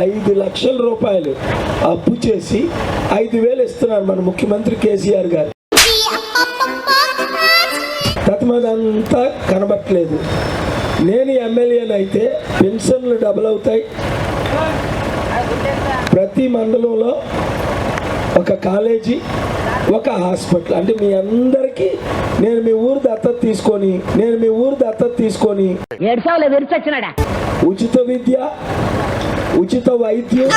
5 లక్షల రూపాయలు అప్పు చేసి 5,000 ఇస్తున్నారు మన ముఖ్యమంత్రి కేసీఆర్ గారు. తత్మదంతా కనబట్టలేదు. నేను ఎమ్మెల్యేనైతే పెన్షన్లు డబుల్ అవుతాయి. ప్రతి మండలంలో ఒక కాలేజీ, ఒక హాస్పిటల్. అంటే మీ అందరికీ నేను మీ ఊరు దత్తత తీసుకొని ఉచిత విద్య, ఉచిత వైద్యం,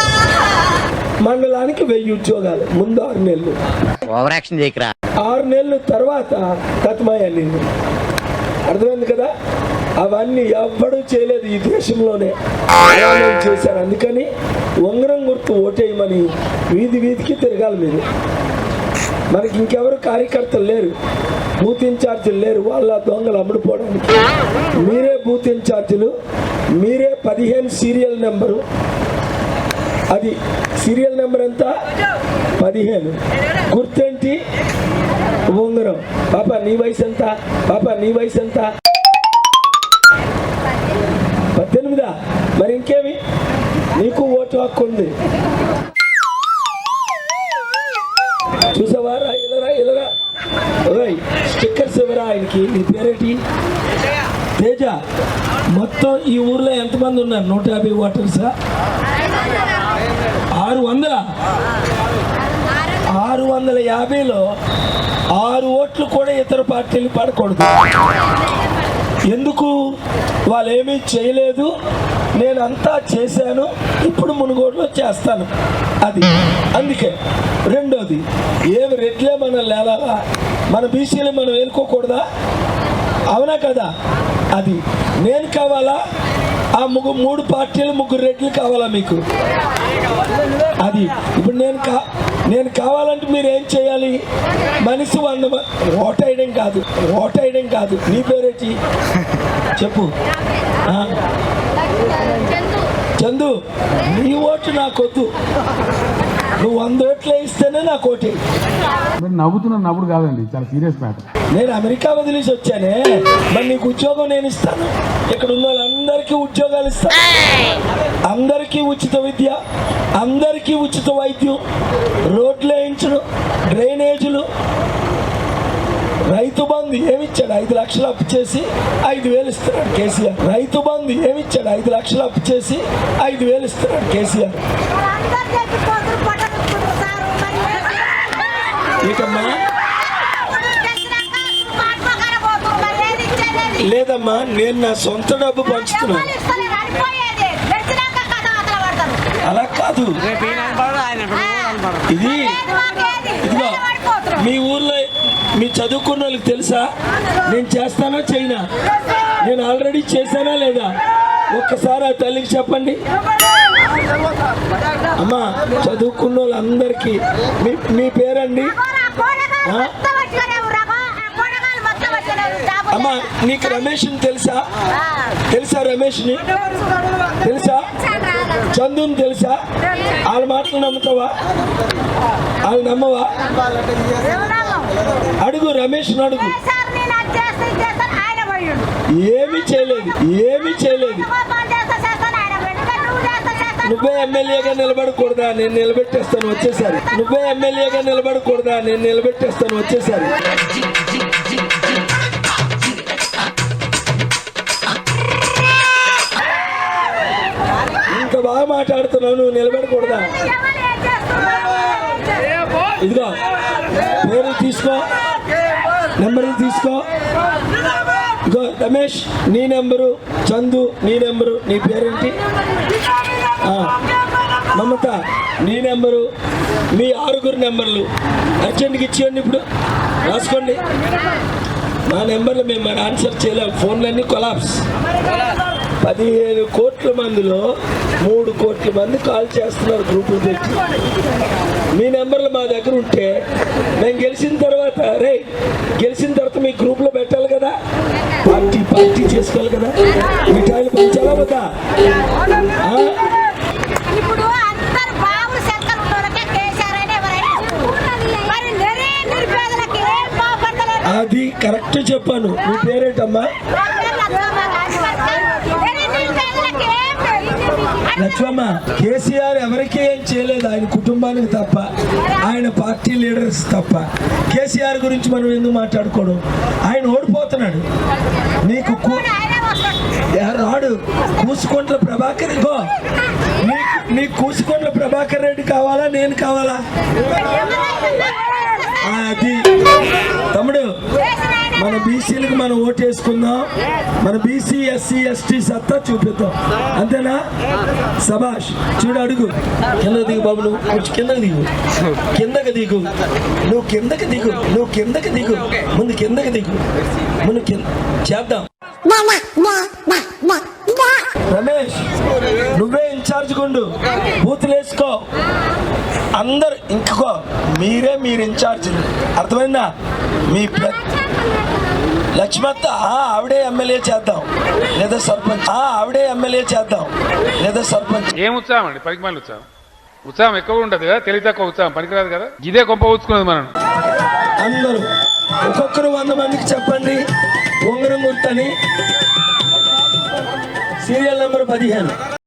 మండలానికి 1000 ఉద్యోగాలు. ముందు 6 నెలలు, 6 నెలల తర్వాత తత్మయ్య. అర్థమైంది కదా? అవన్నీ ఎవ్వడూ చేయలేదు ఈ దేశంలోనే చేశారు. అందుకని ఉంగరం గుర్తు ఓటేయమని వీధికి తిరగాలి మీరు. మనకి ఇంకెవరు కార్యకర్తలు లేరు, బూత్ ఇన్ఛార్జీలు లేరు. వాళ్ళ దొంగలు అమ్ముడుపోవడానికి మీరే బూత్ ఇన్ఛార్జీలు, మీరే 15 సీరియల్ నెంబరు. అది సీరియల్ నెంబర్ ఎంత? 15. గుర్తేంటి? ఉంగరం. పాప నీ వయసు ఎంత? 18. మరి ఇంకేమి? నీకు ఓటు హక్కు ఉంది. చూసావా? ఇలా స్టిక్కర్స్ ఇవ్వరా ఆయనకి. నీ పేరేటి? తేజ. మొత్తం ఈ ఊర్లో ఎంతమంది ఉన్నారు? 150 ఓటర్సా? 650లో 6 ఓట్లు కూడా ఇతర పార్టీలు పడకూడదు. ఎందుకు? వాళ్ళు ఏమీ చేయలేదు, నేను అంతా చేశాను, ఇప్పుడు మునుగోడులో చేస్తాను. అది అందుకే. రెండోది, ఏమి రెడ్లే మనం లేలాలా? మన బీసీలు మనం వేలుకోకూడదా? అవునా కదా? అది నేను కావాలా? ఆ 3 పార్టీలు 3 రెడ్లు కావాలా మీకు? అది ఇప్పుడు నేను కావాలంటే మీరు ఏం చేయాలి? మనిషి 100 ఓటేయడం కాదు. నీ పేరేటి చెప్పు? చందు. నీ ఓటు నాకొద్దు. నువ్వు 100 ఓట్లు ఇస్తేనే నాకు ఓటే. నవ్వుతున్నప్పుడు కాదండి, చాలా సీరియస్ మ్యాటర్. నేను అమెరికా వదిలేసి వచ్చానే, మరి నీకు ఉద్యోగం నేను ఇస్తాను. ఇక్కడ ఉన్న వాళ్ళందరికీ ఉద్యోగాలు ఇస్తాను, అందరికీ ఉచిత విద్య, అందరికీ ఉచిత వైద్యం, రోడ్లు వేయించడం, డ్రైనేజీలు. రైతు బంధు ఏమిచ్చాడు? 5 లక్షలు అప్పు చేసి 5,000 ఇస్తున్నాడు కేసీఆర్. రైతు బంధు ఏమిచ్చాడు? 5 లక్షలు అప్పు చేసి 5,000 ఇస్తున్నాడు కేసీఆర్. ఏకమ్మా? లేదమ్మా, నేను నా సొంత డబ్బు పంచుతున్నాను. అలా కాదు. ఇదిగో మీ ఊర్లో మీ చదువుకున్న వాళ్ళకి తెలుసా నేను చేస్తానా చేయనా? నేను ఆల్రెడీ చేశానా లేదా? ఒక్కసారి ఆ తల్లికి చెప్పండి. అమ్మా, చదువుకున్న వాళ్ళందరికీ మీ పేరండి? అమ్మా, నీకు రమేష్ని తెలుసా? రమేష్ని తెలుసా? చందుని తెలుసా? వాళ్ళ మాటలు నమ్ముతావా? వాళ్ళు నమ్మవా? అడుగు, రమేష్ని అడుగు. ఏమీ చేయలేదు. నువ్వే ఎమ్మెల్యేగా నిలబడకూడదా? నేను నిలబెట్టేస్తాను వచ్చేసారి. ఇంత బాగా మాట్లాడుతున్నావు, నువ్వు నిలబడకూడదా? ఇదిగో పేరు తీసుకో, నెంబర్లు తీసుకో. ఇదిగో రమేష్ నీ నెంబరు, చందు నీ నెంబరు, నీ పేరేంటి? మమత నీ నెంబరు, మీ 6 నెంబర్లు అర్జెంట్కి ఇచ్చేయండి. ఇప్పుడు రాసుకోండి. మా నెంబర్లు మేము ఆన్సర్ చేయలేము, ఫోన్లన్నీ కొలాప్స్. 17 కోట్ల మందిలో 3 కోట్ల మంది కాల్ చేస్తున్నారు గ్రూపులు పెట్టి. మీ నెంబర్లు మా దగ్గర ఉంటే మేము గెలిచిన తర్వాత మీ గ్రూప్లో పెట్టాలి కదా, పార్టీ చేసుకోవాలి కదా, మిఠాయిలు పంచాలా కదా? అది కరెక్ట్ చెప్పాను. మీ పేరేంటమ్మా? లక్ష్మమ్మ, కేసీఆర్ ఎవరికీ ఏం చేయలేదు, ఆయన కుటుంబానికి తప్ప, ఆయన పార్టీ లీడర్స్ తప్ప. కేసీఆర్ గురించి మనం ఎందుకు మాట్లాడుకోవడం? ఆయన ఓడిపోతున్నాడు. నీకు రాడు కూసుకొంట్ల ప్రభాకర్. ఇగో నీకు కూసుకొంట్ల ప్రభాకర్ రెడ్డి కావాలా, నేను కావాలా? అది తమ్ముడు, మన బీసీలకు మనం ఓటు వేసుకుందాం, మన బీసీ ఎస్సీ ఎస్టీ సత్తా చూపిద్దాం, అంతేనా? సభాష్. చూడు, అడుగు. కిందకి దిగు బాబు, నువ్వు కొంచెం కిందకి దిగు, కిందకి దిగు, నువ్వు కిందకి దిగు, నువ్వు కిందకి దిగు, ముందు కిందకి దిగు, ముందు కింద చేద్దాం. రమేష్, నువ్వే ఇన్ఛార్జ్ గుండు, బూతులు వేసుకో, అందరు ఇంకో మీరు ఇన్ఛార్జ్. అర్థమైందా? మీ లక్ష్మత్త ఆవిడే ఎమ్మెల్యే చేద్దాం లేదా సర్పంచ్, ఆవిడే ఎమ్మెల్యే చేద్దాం లేదా సర్పంచ్. ఏం ఉత్సాహం అండి, పనికి ఉత్సాహం. ఉత్సాహం ఎక్కువ ఉంటుంది కదా, తెలివి తక్కువ ఉత్సాహం పనికిరాదు కదా. ఇదే గొప్ప ఊచుకున్నది మనం. అందరూ ఒక్కొక్కరు 100 మందికి చెప్పండి ఉంగరం గుర్తని. Serial number 15.